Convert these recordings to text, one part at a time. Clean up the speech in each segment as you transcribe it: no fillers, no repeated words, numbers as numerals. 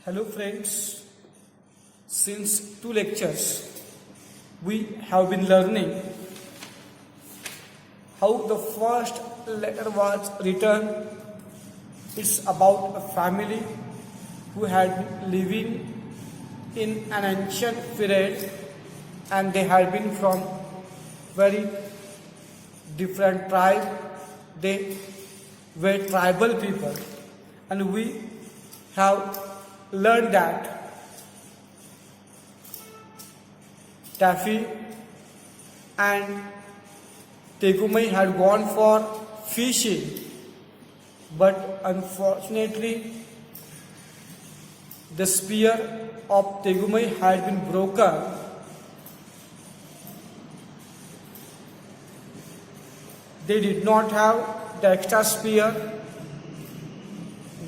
Hello friends, since two lectures we have been learning how the first letter was written. It's about a family who had been living in an ancient period and they had been from very different tribe. They were tribal people and we have learned that Taffy and Tegumai had gone for fishing, but unfortunately the spear of Tegumai had been broken. They did not have the extra spear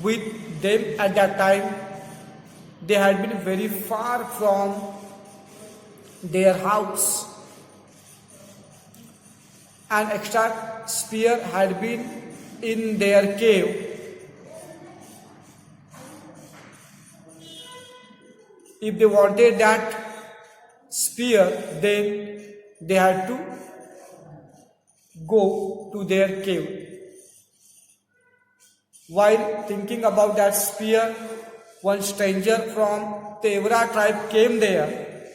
with them at that time. They had been very far from their house. An extra spear had been in their cave. If they wanted that spear, then they had to go to their cave. While thinking about that spear, one stranger from Tevra tribe came there.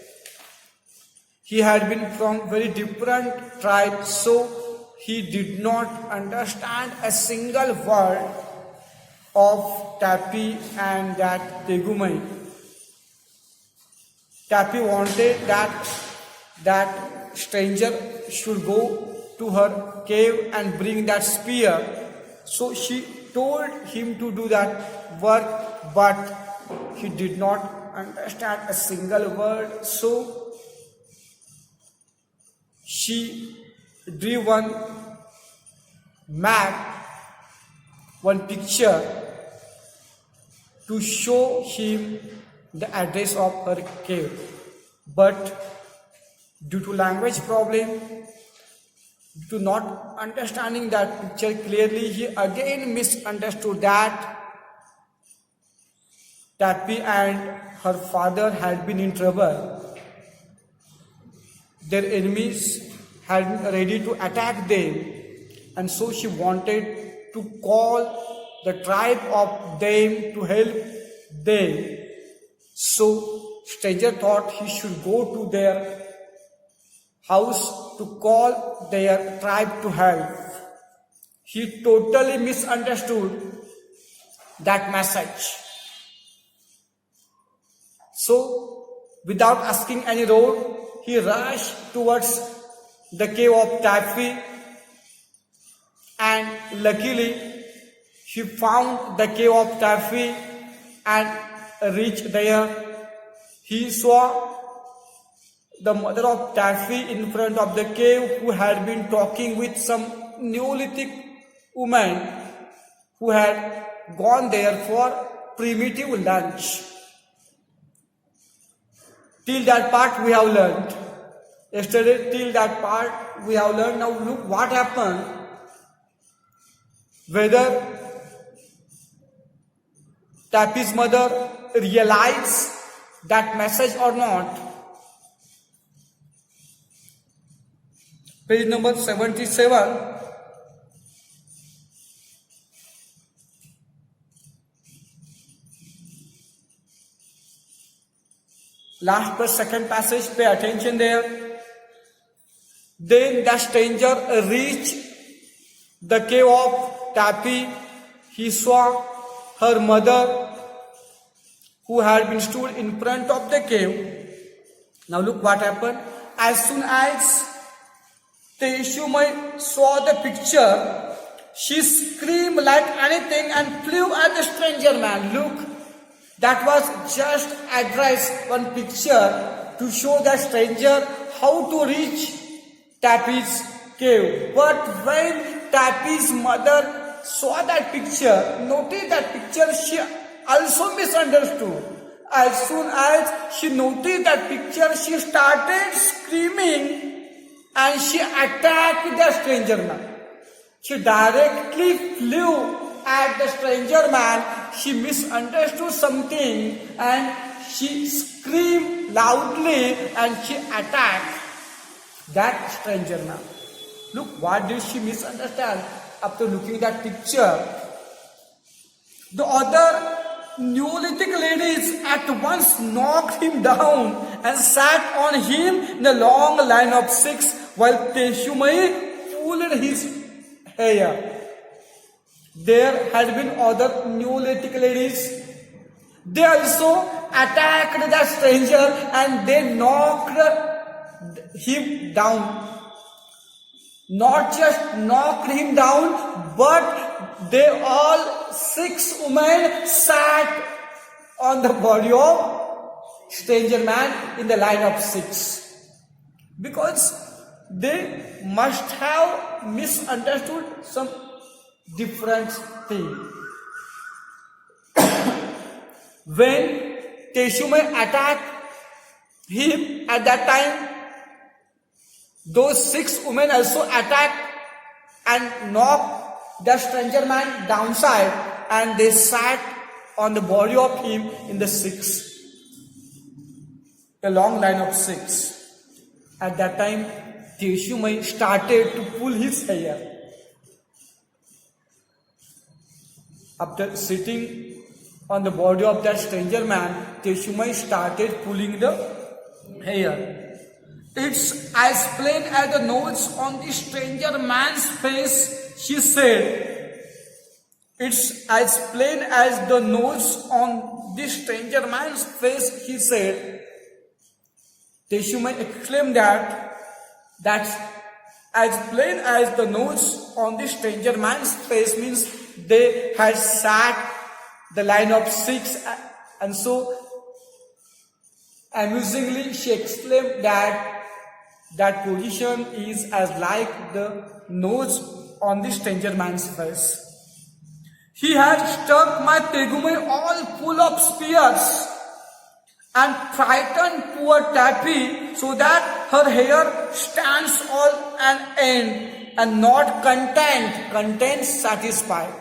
He had been from very different tribe, so he did not understand a single word of Tappy and that Tegumai. Tappy wanted that stranger should go to her cave and bring that spear. So she told him to do that work, but he did not understand a single word. So she drew one map, one picture to show him the address of her cave. But due to language problem, due to not understanding that picture clearly, he again misunderstood that Tappy and her father had been in trouble. Their enemies had been ready to attack them, and so she wanted to call the tribe of them to help them. So stranger thought he should go to their house to call their tribe to help. He totally misunderstood that message. So without asking any road, he rushed towards the cave of Taffy, and luckily he found the cave of Taffy and reached there. He saw the mother of Taffy in front of the cave, who had been talking with some Neolithic woman who had gone there for primitive lunch. Till that part we have learned. Yesterday, till that part we have learned. Now look what happened. Whether Tappy's mother realized that message or not. Page number 77. Last but second passage, pay attention there. Then the stranger reached the cave of Tappy. He saw her mother, who had been stood in front of the cave. Now look what happened. As soon as Teshumai saw the picture, she screamed like anything and flew at the stranger man. Look, that was just addressed one picture to show the stranger how to reach Tappy's cave. But when Tappy's mother saw that picture, noticed that picture, she also misunderstood. As soon as she noticed that picture, she started screaming and she attacked the stranger man. She directly flew at the stranger man she misunderstood something and she screamed loudly and she attacked that stranger man. Look, what did she misunderstand after looking at that picture? The other Neolithic ladies at once knocked him down and sat on him in a long line of 6 while Teshumai pulled his hair. There had been other Neolithic ladies. They also attacked the stranger and they knocked him down. Not just knocked him down, but they all 6 women sat on the body of stranger man in the line of 6. Because they must have misunderstood some different thing. When Teshumai attacked him at that time, those 6 women also attacked and knocked the stranger man downside, and they sat on the body of him in the 6, a long line of 6. At that time, Teshumai started to pull his hair. After sitting on the body of that stranger man, Teshumai started pulling the hair. It's as plain as the notes on the stranger man's face, she said. It's as plain as the notes on the stranger man's face, he said. Teshumai exclaimed that's as plain as the notes on the stranger man's face means they had sat the line of 6, and so amusingly she exclaimed that position is as like the notes on the stranger man's face. He had struck my Teshumai all full of spears and frightened poor Taffy so that her hair stands all an end. And not satisfied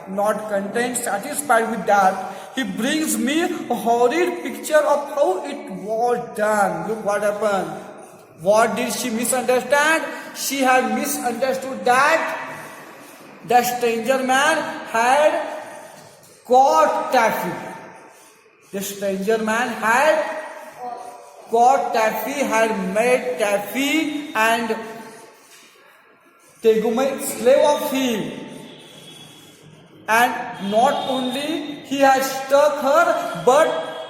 with that, he brings me a horrid picture of how it was done. Look what happened. What did she misunderstand? She had misunderstood that the stranger man had caught Taffy. The stranger man had caught Taffy, had made Taffy and Teshumai slave of him. And not only he had struck her, but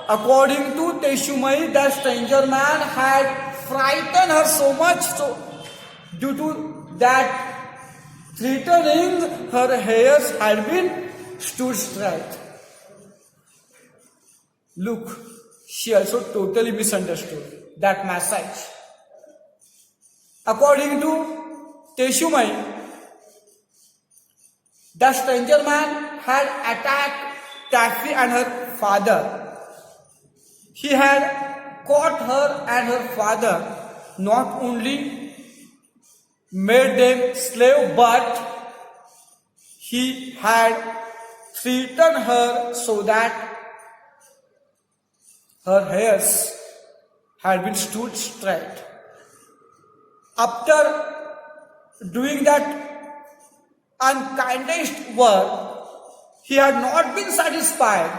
according to Teshumai, the stranger man had frightened her so much, so due to that threatening, her hairs had been stood straight. Look, she also totally misunderstood that message. According to Teshumai, the stranger man had attacked Taffy and her father. He had caught her and her father, not only made them slave, but he had threatened her so that her hairs had been stood straight. After doing that unkindest work, he had not been satisfied,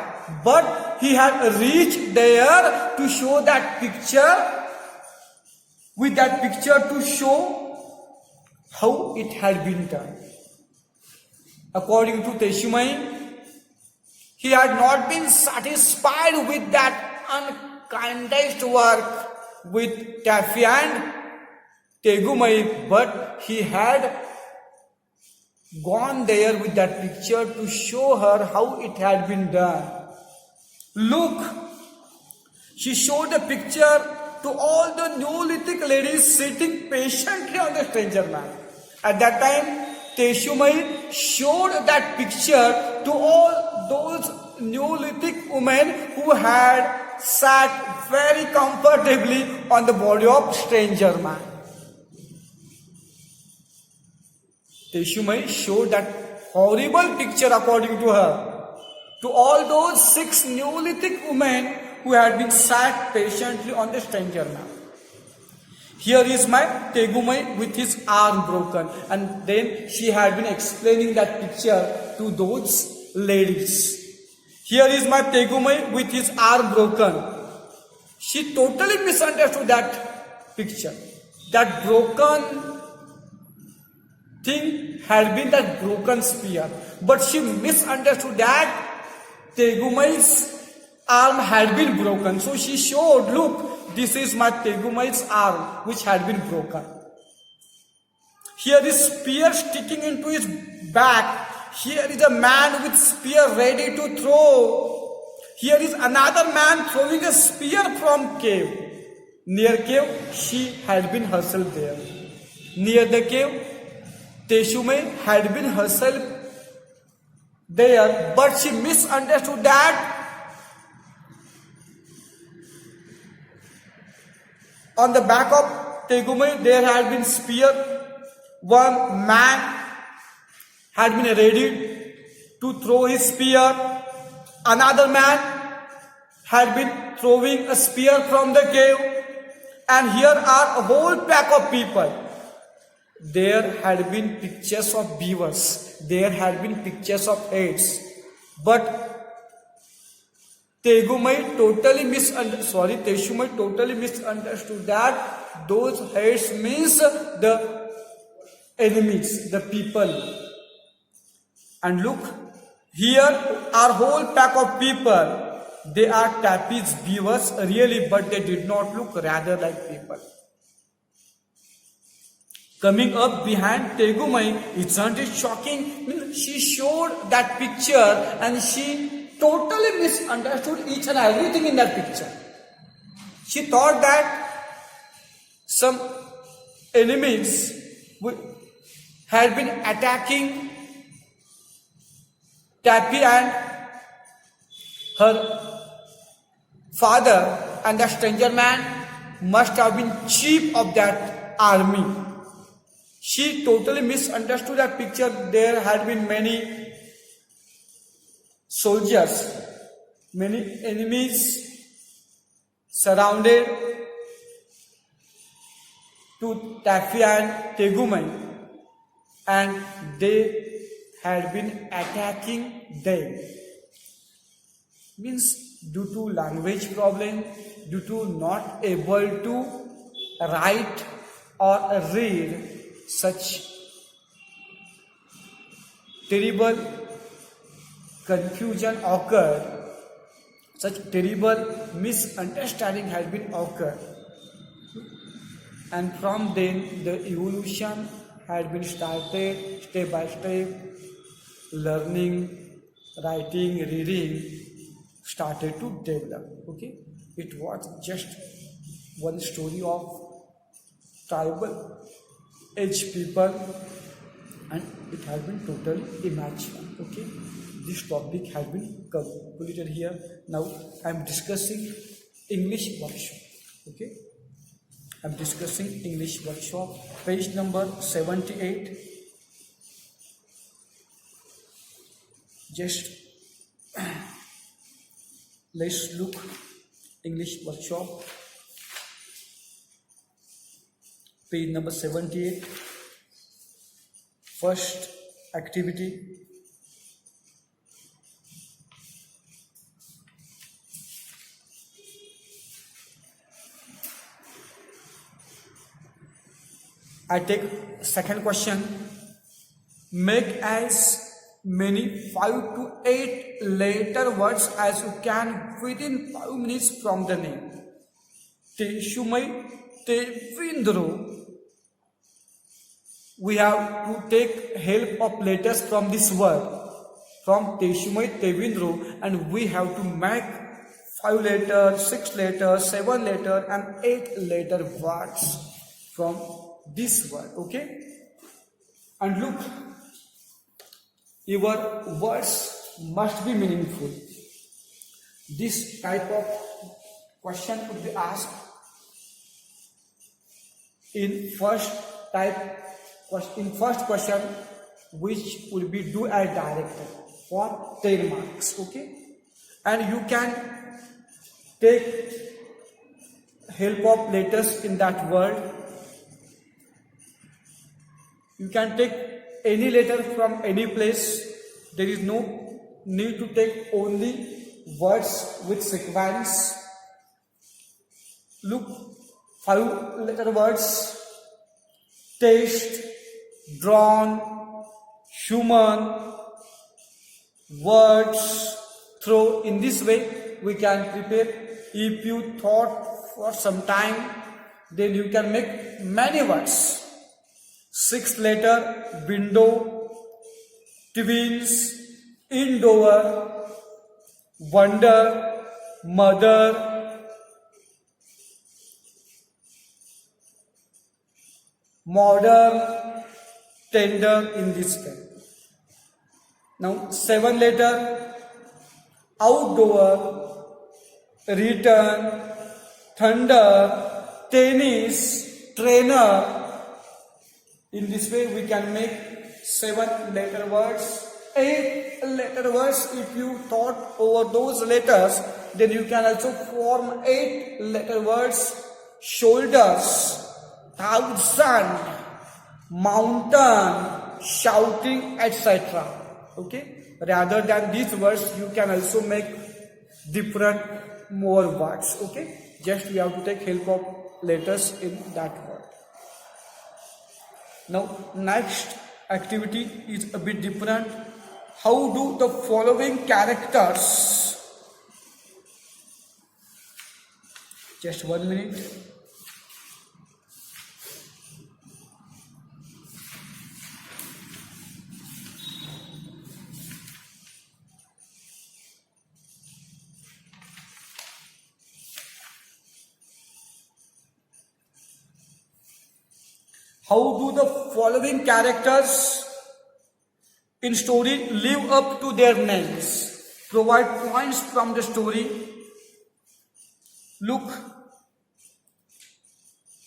but he had reached there to show that picture, with that picture to show how it had been done. According to Teshumai, he had not been satisfied with that unkindest work with Taffy and Teshumai, but he had gone there with that picture to show her how it had been done. Look, she showed the picture to all the Neolithic ladies sitting patiently on the stranger man. At that time, Teshumai showed that picture to all those Neolithic women who had sat very comfortably on the body of stranger man. Teshumai showed that horrible picture according to her to all those 6 Neolithic women who had been sat patiently on the stranger man. Here is my Tegumai with his arm broken, and then she had been explaining that picture to those ladies. Here is my Tegumai with his arm broken. She totally misunderstood that picture. That broken thing had been that broken spear, but she misunderstood that Tegumai's arm had been broken. So she showed, look, this is my Tegumai's arm which had been broken. Here is spear sticking into his back. Here is a man with spear ready to throw. Here is another man throwing a spear from cave. Near cave, she had been herself there. Near the cave, Teshumai had been herself there, but she misunderstood that on the back of Tegumai there had been spear. One man had been ready to throw his spear. Another man had been throwing a spear from the cave. And here are a whole pack of people. There had been pictures of beavers. There had been pictures of heads. But Teshumai totally misunderstood that those heads means the enemies, the people. And look, here are whole pack of people. They are Tapi's beavers really, but they did not look rather like people. Coming up behind Tegumai, isn't it shocking? She showed that picture and she totally misunderstood each and everything in that picture. She thought that some enemies had been attacking Tapi and her father, and the stranger man must have been chief of that army. She totally misunderstood that picture. There had been many soldiers, many enemies surrounded to Tapi and Tegumai, and they had been attacking them. Means due to language problem, due to not able to write or read, such terrible confusion occurred, such terrible misunderstanding had been occurred. And from then the evolution had been started step by step. Learning, writing, reading started to develop. Okay, it was just one story of tribal age people, and it has been totally imagined. Okay, this topic has been completed here. Now I am discussing English workshop. Okay, I am discussing English workshop, page number 78. Just let's look English workshop, page number 78. First activity. I take second question. Make as many 5 to 8 letter words as you can within 5 minutes from the name. Teshumai, Tevindro. We have to take help of letters from this word, from Teshumai, Tevindro, and we have to make 5 letter, 6 letter, 7 letter and 8 letter words from this word. Okay? And look, your words must be meaningful. This type of question could be asked in first question, which will be do as directed. for 10 marks. Okay, and you can take help of letters in that word. You can take any letter from any place. There is no need to take only words with sequence. Look, 5 letter words: taste, drawn, human, words, throw. In this way we can prepare. If you thought for some time, then you can make many words. 6th letter: window, twins, indoor, wonder, mother, modern, tender. In this way. Now 7 letter: outdoor, return, thunder, tennis, trainer. In this way we can make 7 letter words. 8 letter words. If you thought over those letters, then you can also form 8 letter words: shoulders, thousand, mountain, shouting, etc. Okay, rather than these words you can also make different more words. Okay, just we have to take help of letters in that word. Now next activity is a bit different. How do the following characters, just 1 minute. How do the following characters in story live up to their names? Provide points from the story. Look,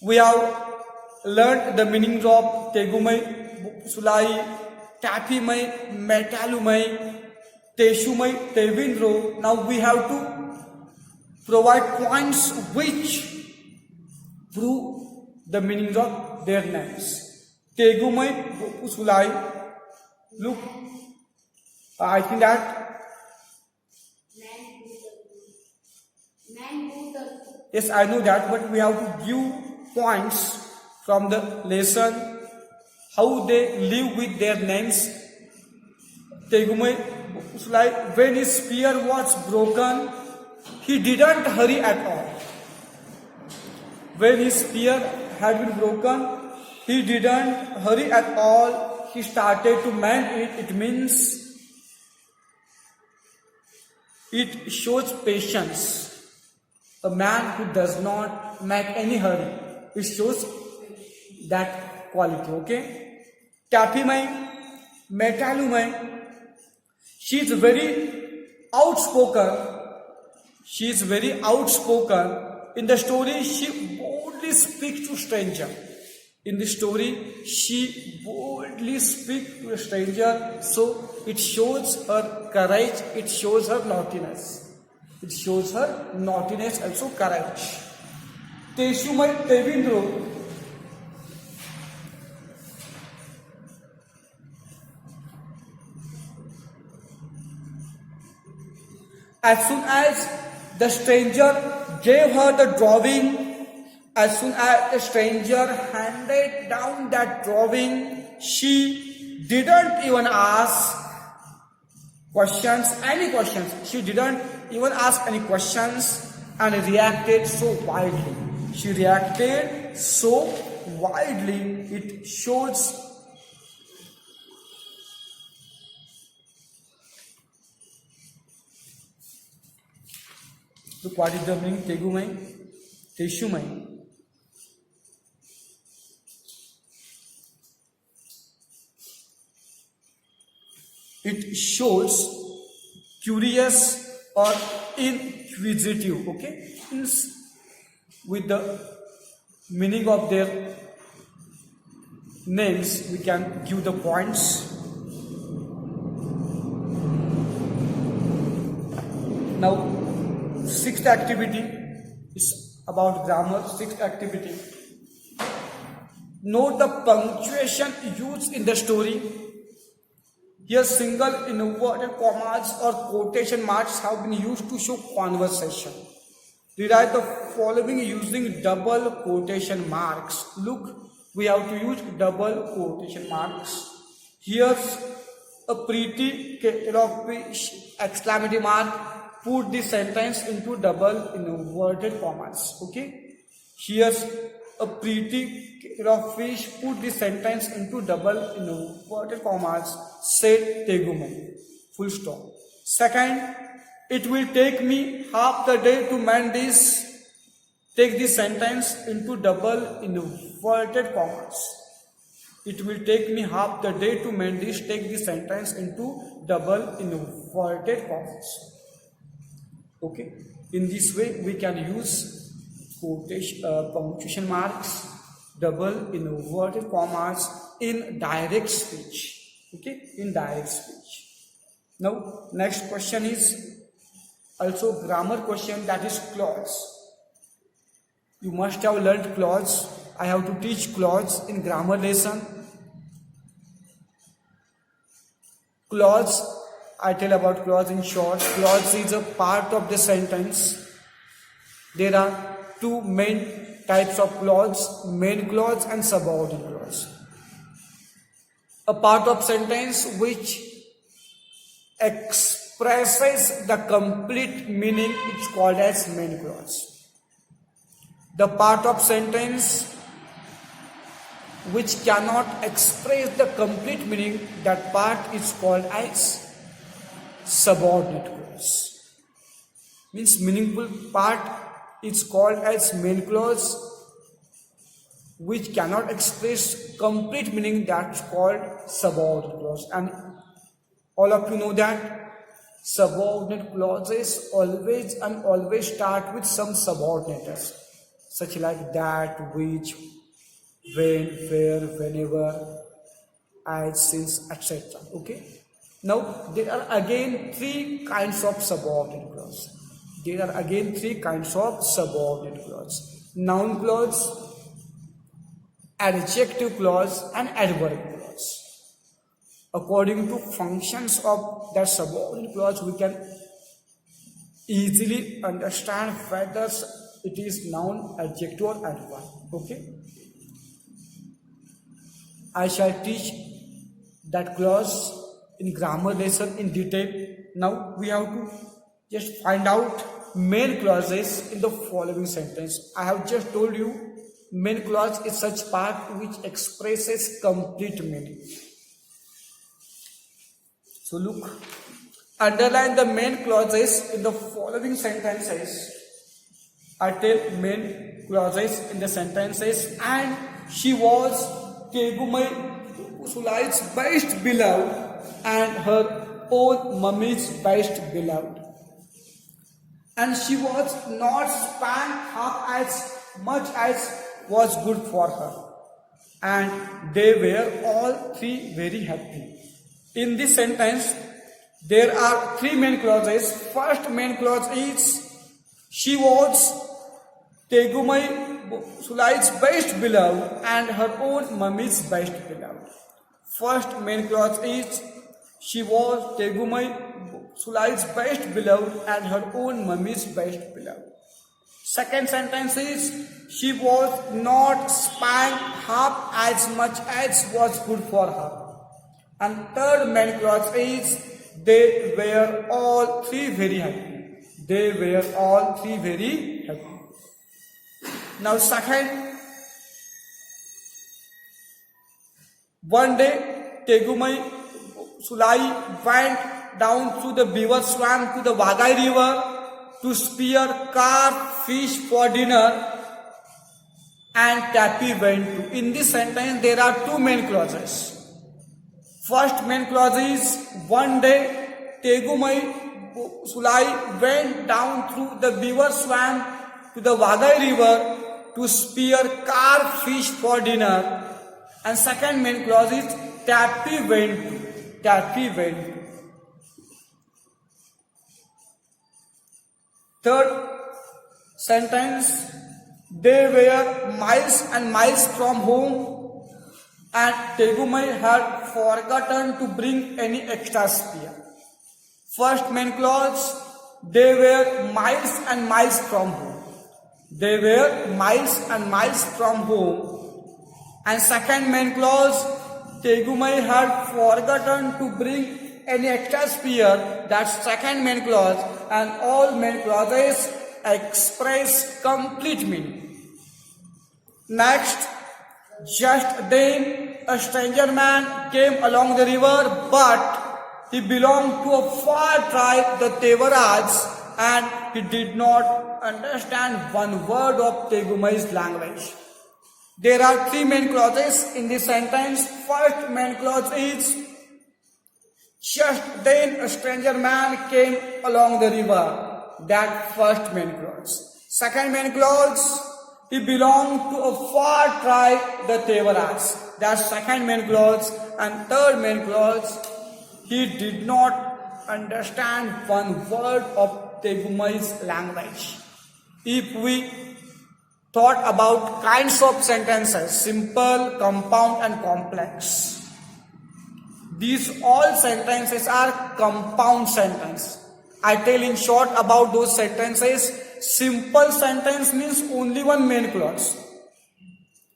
we have learned the meanings of Tegumai, Sulai, Tapimai, Metalumai, Teshumai, Tevindro. Now we have to provide points which prove the meanings of their names. Tegumai, Sulai. Look, I think that. Yes, I know that, but we have to give points from the lesson how they live with their names. Tegumai, Sulai, when his spear was broken, he didn't hurry at all. When his spear had been broken, he didn't hurry at all. He started to mend it. It means it shows patience. A man who does not make any hurry, it shows that quality. Okay. Tapimai, Metalumai, she is very outspoken. She is very outspoken. In the story, she boldly speaks to stranger. In the story, she boldly speaks to a stranger, so it shows her courage, it shows her naughtiness. It shows her naughtiness, also courage. Teshumai Tevindro. As soon as the stranger gave her the drawing, as soon as the stranger handed down that drawing, she didn't even ask any questions. She didn't even ask any questions and reacted so wildly. She reacted so wildly. It shows look, what is the meaning? Tegumai, Teshumai. It shows curious or inquisitive. Okay, with the meaning of their names, we can give the points. Now, sixth activity is about grammar. Sixth activity. Note the punctuation used in the story. Here, single inverted commas or quotation marks have been used to show conversation. Rewrite the following using double quotation marks. Look, we have to use double quotation marks. Here's a pretty exclamatory mark. Put the sentence into double inverted commas. Okay. Here's a pretty fish. Put the sentence into double inverted commas. Said Tegumai. Full stop. Second, it will take me half the day to mend this. Take the sentence into double inverted commas. It will take me half the day to mend this. Take the sentence into double inverted commas. Okay. In this way, we can use punctuation marks, double inverted commas in direct speech. Okay. In direct speech. Now, next question is also grammar question, that is clause. You must have learned clause. I have to teach clause in grammar lesson. Clause, I tell about clause in short. Clause is a part of the sentence. There are two main types of clause, main clause and subordinate clause. A part of sentence which expresses the complete meaning is called as main clause. The part of sentence which cannot express the complete meaning, that part is called as subordinate clause. Means meaningful part is called as main clause, which cannot express complete meaning, that's called subordinate clause. And all of you know that subordinate clauses always start with some subordinates, such like that, which, when, where, whenever, as, since, etc. Okay. Now there are again three kinds of subordinate clause. Noun clause, adjective clause, and adverb clause. According to functions of that subordinate clause, we can easily understand whether it is noun, adjective, or adverb. Okay. I shall teach that clause in grammar lesson in detail. Now we have to just find out main clauses in the following sentence. I have just told you main clause is such part which expresses complete meaning. So look, underline the main clauses in the following sentences. I tell main clauses in the sentences. And she was Tegumai Sulai's best beloved and her own mummy's best beloved. And she was not spanked half as much as was good for her. And they were all three very happy. In this sentence, there are three main clauses. First main clause is she was Tegumai Sulai's best beloved and her own mummy's best beloved. First main clause is she was Tegumai Sulai's best beloved and her own mummy's best beloved. Second sentence is she was not spanked half as much as was good for her. And third main clause is they were all three very happy. They were all three very happy. Now second, one day Tegumai Sulai went down through the beaver swamp to the Wagai river to spear carp, fish for dinner, and Tappy went too. In this sentence there are two main clauses. First main clause is one day Tegumai Sulai went down through the beaver swamp to the Wagai river to spear carp, fish for dinner. And second main clause is Tappy went too. Tappy went too. Third sentence, they were miles and miles from home and Tegumai had forgotten to bring any extra spear. First main clause, they were miles and miles from home. They were miles and miles from home. And second main clause, Tegumai had forgotten to bring any extra spear. That's second main clause. And all main clauses express complete meaning. Next, just then a stranger man came along the river, but he belonged to a far tribe, the Tevaraj, and he did not understand one word of Tegumai's language. There are three main clauses in this sentence. First main clause is, just then a stranger man came along the river. That first main clause. Second main clause, he belonged to a far tribe, the Tevaraj. That's second main clause. And third main clause, he did not understand one word of Tegumai's language. If we thought about kinds of sentences, simple, compound and complex, these all sentences are compound sentences. I tell in short about those sentences. Simple sentence means only one main clause.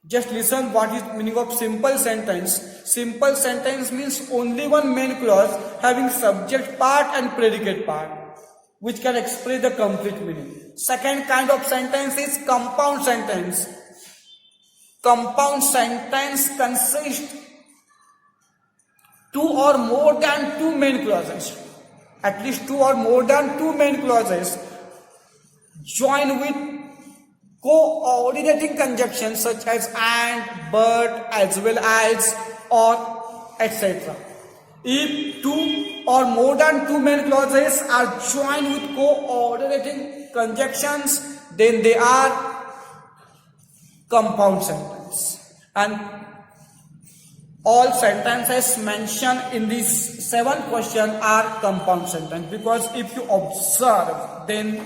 Just listen what is meaning of simple sentence. Simple sentence means only one main clause having subject part and predicate part, which can express the complete meaning. Second kind of sentence is compound sentence. Compound sentence consists two or more than two main clauses. At least two or more than two main clauses join with coordinating conjunctions such as and, but, as well as, or, etc. If two or more than two main clauses are joined with coordinating conjunctions, then they are compound sentence. And all sentences mentioned in this 7th question are compound sentence, because if you observe, then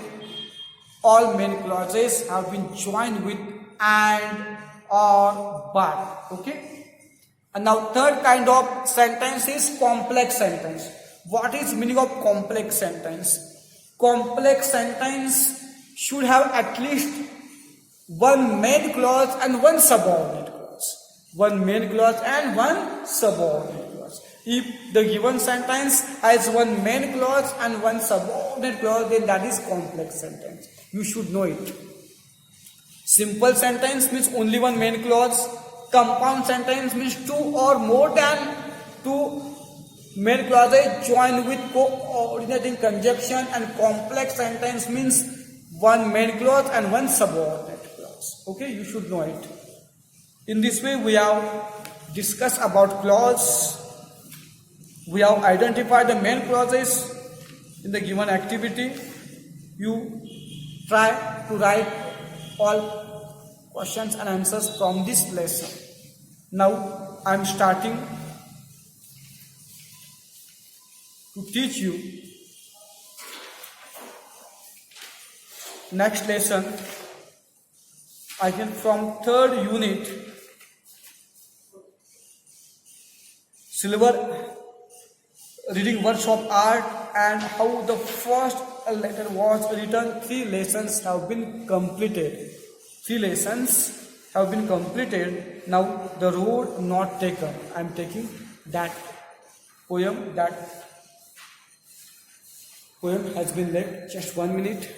all main clauses have been joined with and, or, but. Okay. And now third kind of sentence is complex sentence. What is meaning of complex sentence? Complex sentence should have at least one main clause and one subordinate clause. One main clause and one subordinate clause. If the given sentence has one main clause and one subordinate clause, then that is complex sentence. You should know it. Simple sentence means only one main clause. Compound sentence means two or more than two main clauses joined with coordinating conjunction, and complex sentence means one main clause and one subordinate clause. Okay, you should know it. In this way, we have discussed about clause. We have identified the main clauses in the given activity. You try to write all questions and answers from this lesson. Now I am starting to teach you next lesson. I can from 3rd unit, Silver reading words of art and how the first letter was written. 3 lessons have been completed. 3 lessons have been completed. Now the road not taken. I am taking that poem. That poem has been left. Just 1 minute.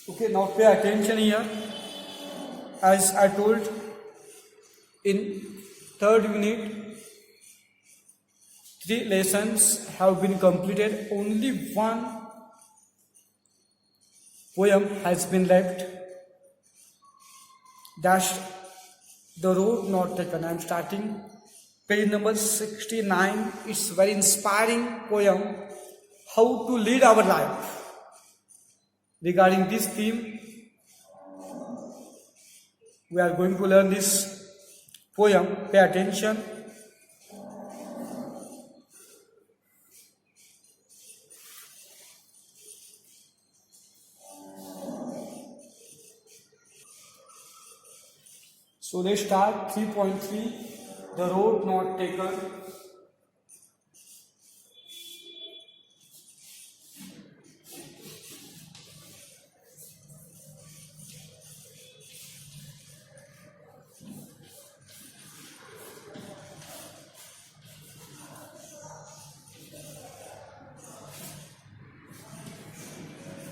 Okay, now pay attention here. As I told, in 3rd unit, 3 lessons have been completed. Only one poem has been left. That's the road not taken. I am starting page number 69. It's very inspiring poem. How to lead our life. Regarding this theme, we are going to learn this poem. Pay attention. So let's start 3.3. The road not taken.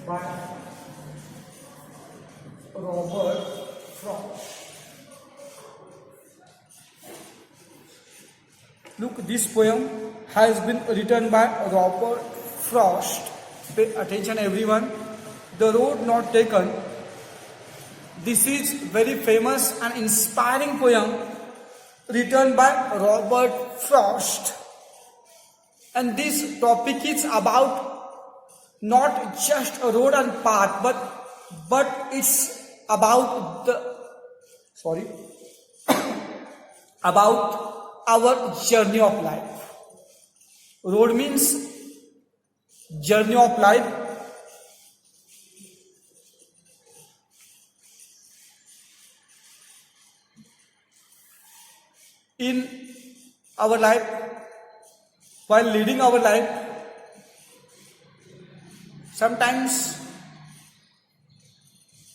By Robert Frost. Look, this poem has been written by Robert Frost. Pay attention everyone. The Road Not Taken. This is very famous and inspiring poem written by Robert Frost. And this topic is about not just a road and path, but it's about about our journey of life. Road means journey of life. In our life, while leading our life, sometimes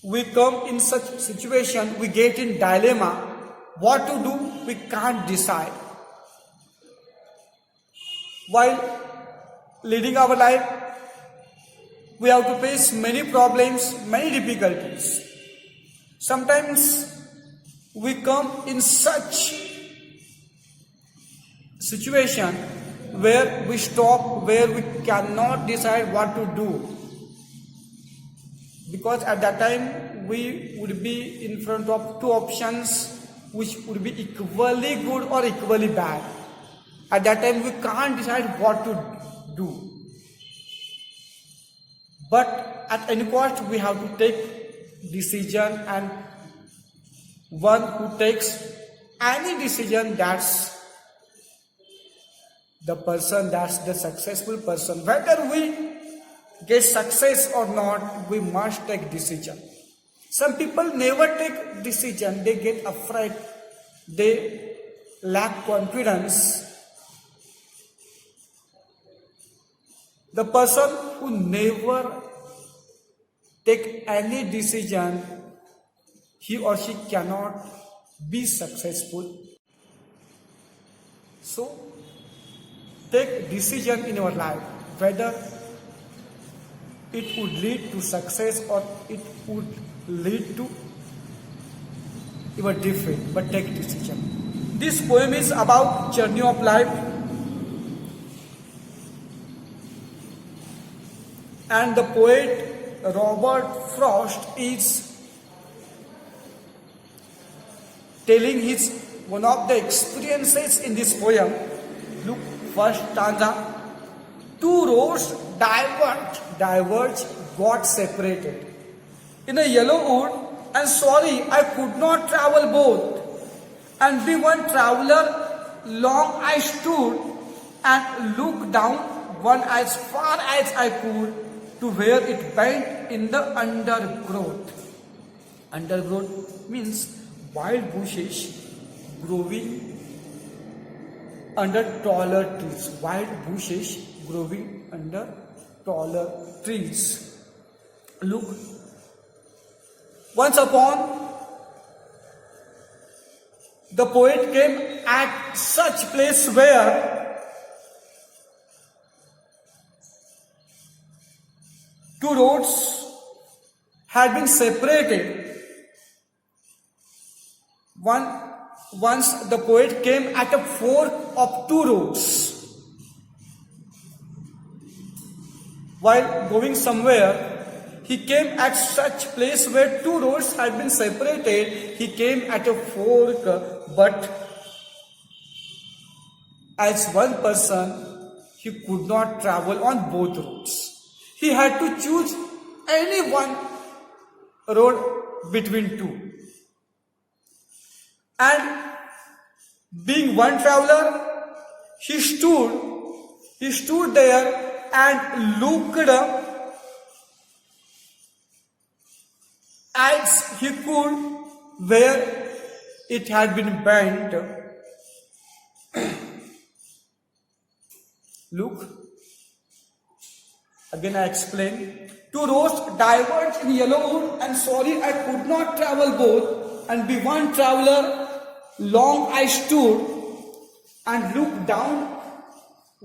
we come in such situation, we get in dilemma, what to do, we can't decide. While leading our life, we have to face many problems, many difficulties. Sometimes we come in such situation where we stop, where we cannot decide what to do. Because at that time we would be in front of two options which would be equally good or equally bad. At that time we can't decide what to do. But at any cost we have to take decision, and one who takes any decision, that's the person, that's the successful person. Whether we get success or not, we must take decision. Some people never take decision, they get afraid, they lack confidence. The person who never take any decision, he or she cannot be successful. So take decision in your life, whether it would lead to success or it would lead to your defeat, but take decision. This poem is about journey of life, and the poet Robert Frost is telling his one of the experiences in this poem. Look, first stanza. Two roads diverged, got separated. In a yellow wood, and sorry, I could not travel both. And be one traveler, long I stood and looked down one as far as I could to where it bent in the undergrowth. Undergrowth means wild bushes growing under taller trees. Wild bushes growing under taller trees. Look, once upon the poet came at such place where two roads had been separated. Once the poet came at a fork of two roads. While going somewhere, he came at such place where two roads had been separated. He came at a fork, but as one person, he could not travel on both roads. He had to choose any one road between two. And Being one traveler, he stood there and looked up as he could where it had been bent. Look, again I explain. Two roads diverged in yellow wood, and sorry I could not travel both, and be one traveler. Long I stood and looked down,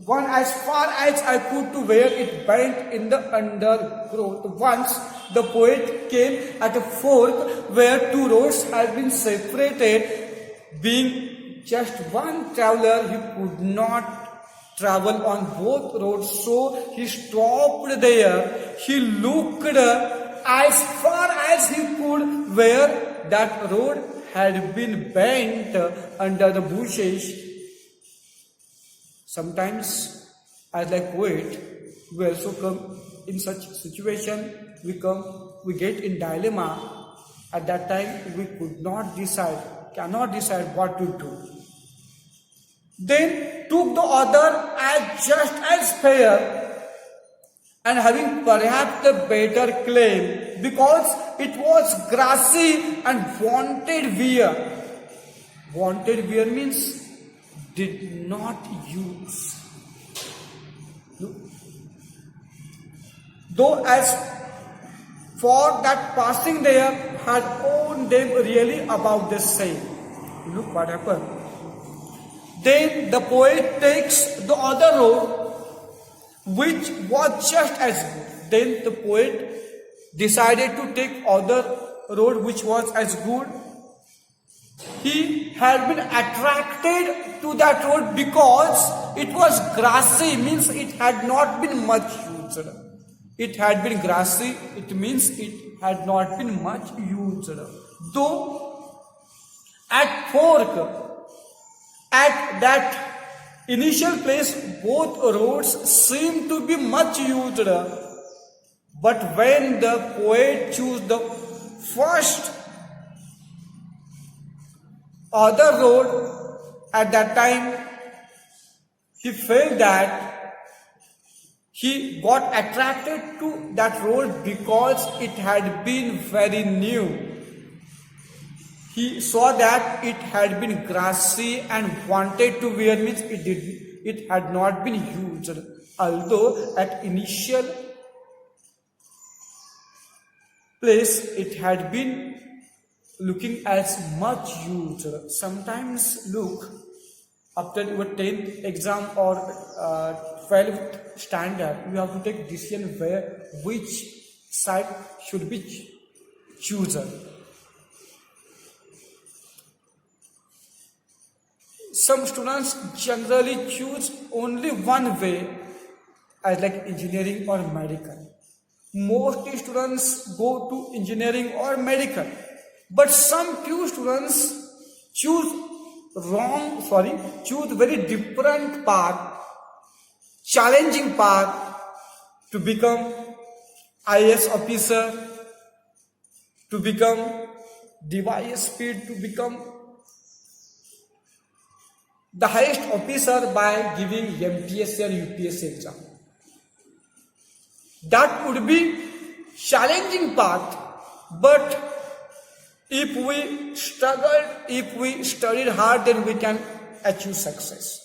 one as far as I could to where it bent in the undergrowth. Once the poet came at a fork where two roads had been separated. Being just one traveler, he could not travel on both roads, so he stopped there. He looked as far as he could where that road had been bent under the bushes. Sometimes, as like poet, we also come in such situation. We get in dilemma. At that time, we cannot decide what to do. Then took the other as just as fair, and having perhaps the better claim, because it was grassy and wanted wear. Wanted wear means did not use. Though as for that passing there had owned them really about the same. Look what happened. Then the poet takes the other road, which was just as good. Then the poet decided to take other road which was as good. He had been attracted to that road because it was grassy, means it had not been much used. It had been grassy, it means it had not been much used. Though at fork, at that initial place, both roads seemed to be much used. But when the poet chose the first other road, at that time he felt that he got attracted to that road because it had been very new. He saw that it had been grassy and wanted to wear, means it had not been used. Although at initial place it had been looking as much used. Sometimes look, after your 10th exam or 12th standard, you have to take decision which side should be chosen. Some students generally choose only one way, as like engineering or medical. Most students go to engineering or medical, but some few students choose very different path, challenging path, to become IAS officer, to become device speed, to become the highest officer by giving MPSC and UPSC exam. That would be challenging path, but if we struggled, if we studied hard, then we can achieve success.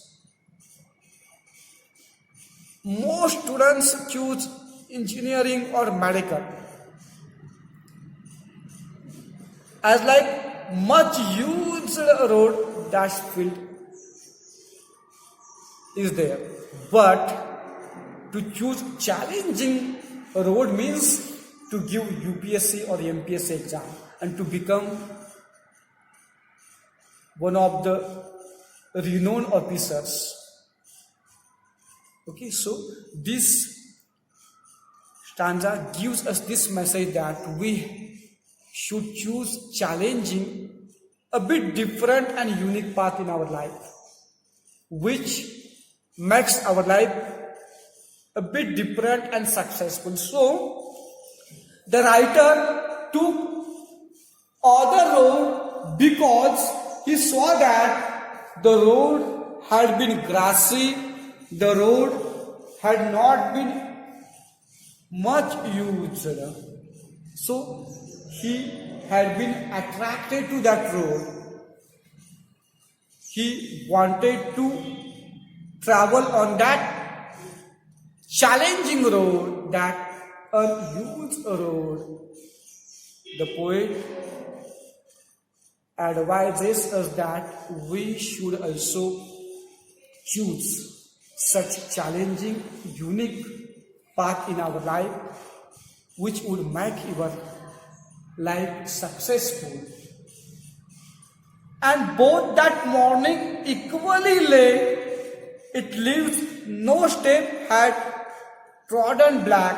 Most students choose engineering or medical as like much used road, dash field is there. But to choose challenging road means to give UPSC or MPSC exam and to become one of the renowned officers. Okay, so this stanza gives us this message that we should choose challenging, a bit different and unique path in our life, which makes our life a bit different and successful. So the writer took other road because he saw that the road had been grassy, the road had not been much used. So he had been attracted to that road. He wanted to travel on that challenging road, that unused road. The poet advises us that we should also choose such challenging, unique path in our life which would make our life successful. And both that morning equally lay, it leaves no step had trodden black.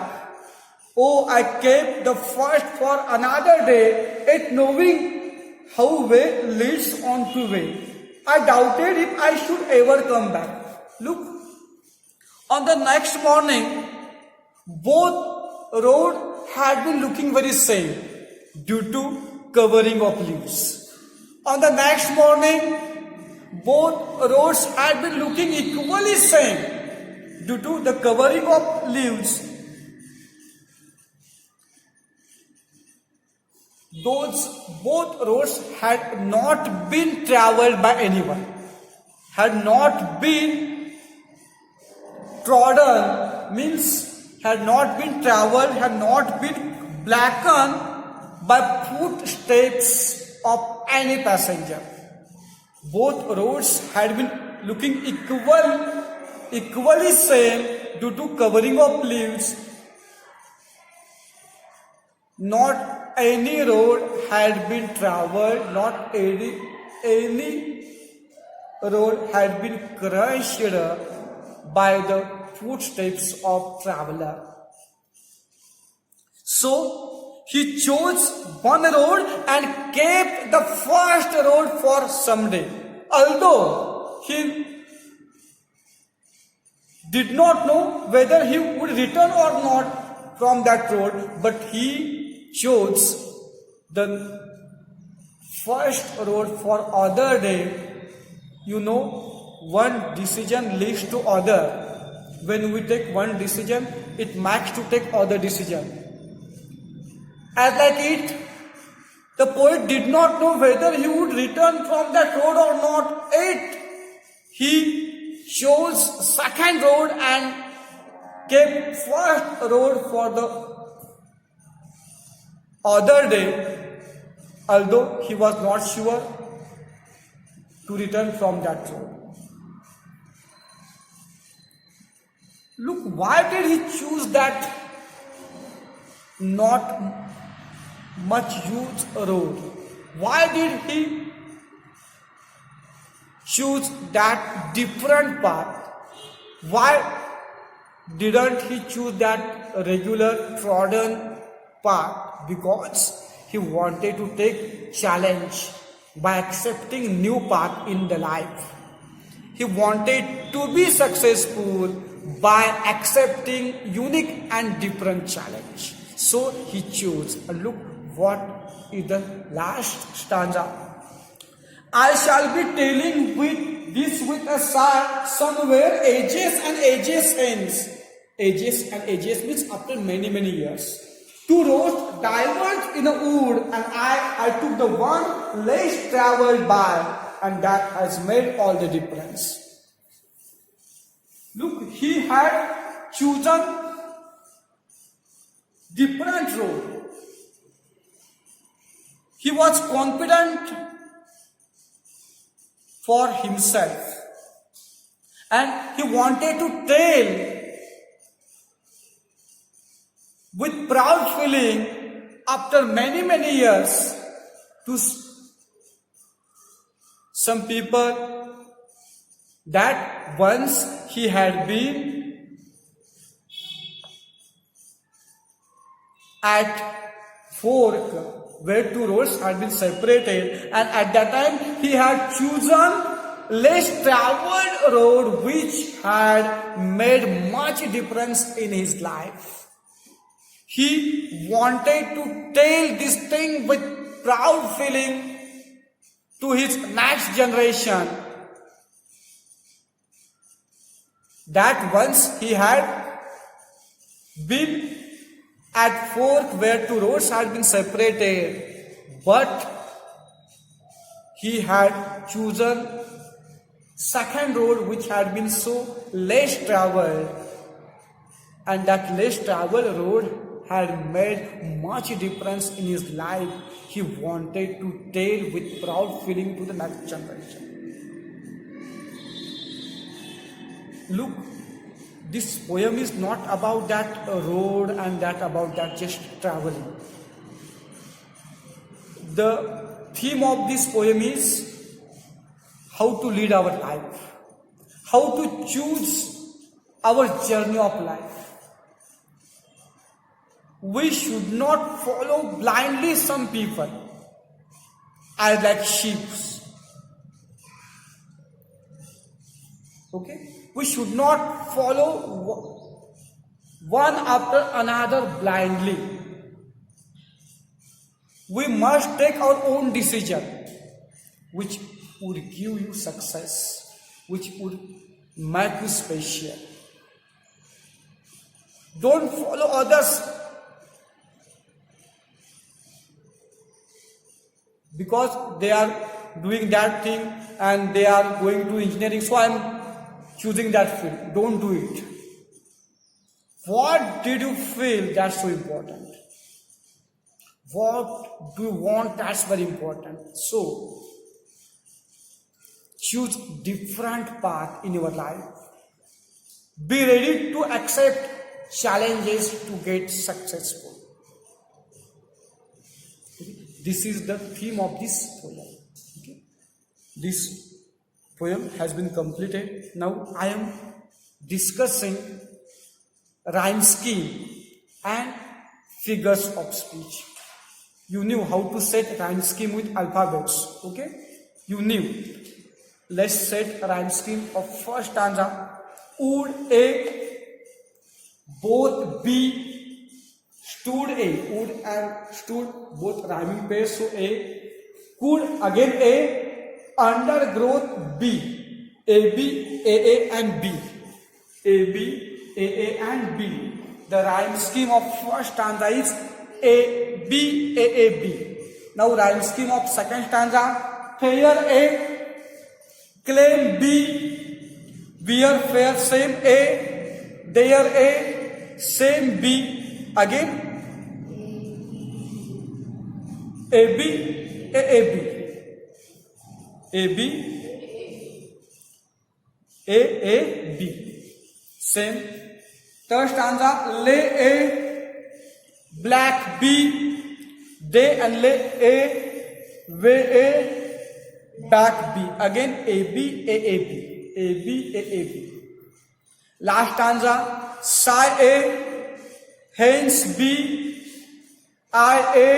Oh, I kept the first for another day, yet knowing how way leads on to way. I doubted if I should ever come back. Look, on the next morning, both road had been looking very same due to covering of leaves. On the next morning, both roads had been looking equally same due to the covering of leaves. Both roads had not been traveled by anyone, had not been trodden, means had not been traveled, had not been blackened by footsteps of any passenger. Both roads had been looking equally same due to covering of leaves. Not any road had been traveled, not any road had been crushed by the footsteps of traveler. So he chose one road and kept the first road for some day. Although he did not know whether he would return or not from that road, but he chose the first road for other day. You know, one decision leads to other. When we take one decision, it makes to take other decision. As like it, the poet did not know whether he would return from that road or not. Yet he chose second road and kept first road for the other day, although he was not sure to return from that road. Look, why did he choose that not much used road? Why did he choose that different path? Why didn't he choose that regular trodden path? Because he wanted to take challenge by accepting new path in the life. He wanted to be successful by accepting unique and different challenge. So he chose. Look what is the last stanza. I shall be telling with a sigh, somewhere ages and ages ends. Ages and ages means after many years. Two roads diverged in a wood, and I took the one less traveled by, and that has made all the difference. Look, he had chosen different road. He was confident for himself, and he wanted to tell with proud feeling after many years to some people that once he had been at fork where two roads had been separated, and at that time he had chosen less traveled road which had made much difference in his life. He wanted to tell this thing with proud feeling to his next generation that once he had been at fork where two roads had been separated, but he had chosen second road which had been so less traveled, and that less traveled road had made much difference in his life. He wanted to tell with proud feeling to the next generation. Look, this poem is not about that road and that about that just traveling. The theme of this poem is how to lead our life, how to choose our journey of life. We should not follow blindly some people as like sheep. Okay? We should not follow one after another blindly. We must take our own decision, which would give you success, which would make you special. Don't follow others because they are doing that thing and they are going to engineering, so I am choosing that field. Don't do it. What did you feel? That's so important. What do you want? That's very important. So, choose different path in your life. Be ready to accept challenges to get successful. This is the theme of this poem. Okay? This poem has been completed. Now I am discussing rhyme scheme and figures of speech. You knew how to set rhyme scheme with alphabets. Okay? You knew. Let's set rhyme scheme of first stanza. Would A both be stood A. Would and stood both rhyming pairs. So A. Could again A. Undergrowth B. A B A A and B. A B A A and B. The rhyme scheme of first stanza is A B A A B. Now rhyme scheme of second stanza. Fair A, claim B, wear fair same A, there A, same B. Again A B A A B. A B A A B. Same. Third stanza. Lay A, black B, they and lay A, way A, back B. Again A B A A B. A B A A B. Last stanza. Sigh A, hence B, I A,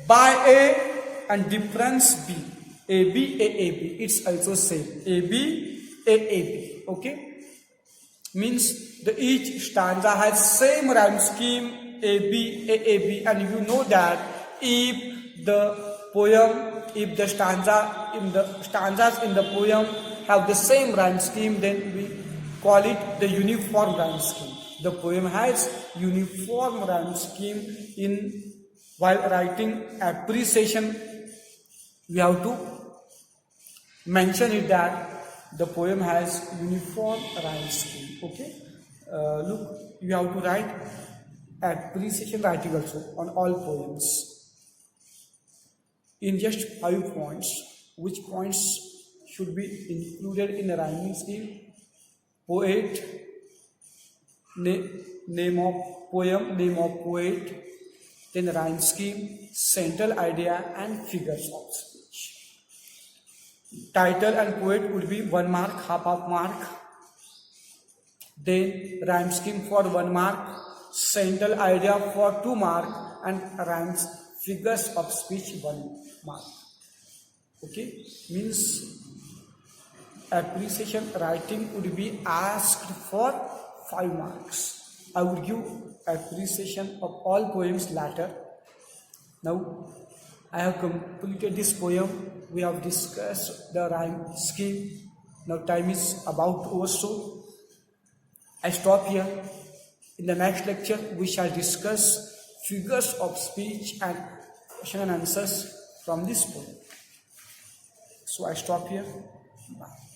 by A, and difference B. A B A A B. It's also same. A B A A B. Okay? Means the each stanza has same rhyme scheme A B A A B, and you know that if the stanzas in the poem have the same rhyme scheme, then we call it the uniform rhyme scheme. The poem has uniform rhyme scheme. While writing appreciation, we have to mention it that the poem has uniform rhyme scheme. Okay, look, you have to write appreciation writing also on all poems in just 5 points. Which points should be included in the rhyming scheme? Poet, name of poem, name of poet, then rhyme scheme, central idea, and figures of speech. Title and poet would be 1 mark, half mark. Then rhyme scheme for 1 mark, central idea for 2 mark, and rhymes figures of speech 1 mark. Okay, means appreciation writing would be asked for 5 marks. I would give appreciation of all poems later. Now I have completed this poem. We have discussed the rhyme scheme. Now time is about over, so I stop here. In the next lecture, we shall discuss figures of speech and question and answers from this book. So I stop here. Bye.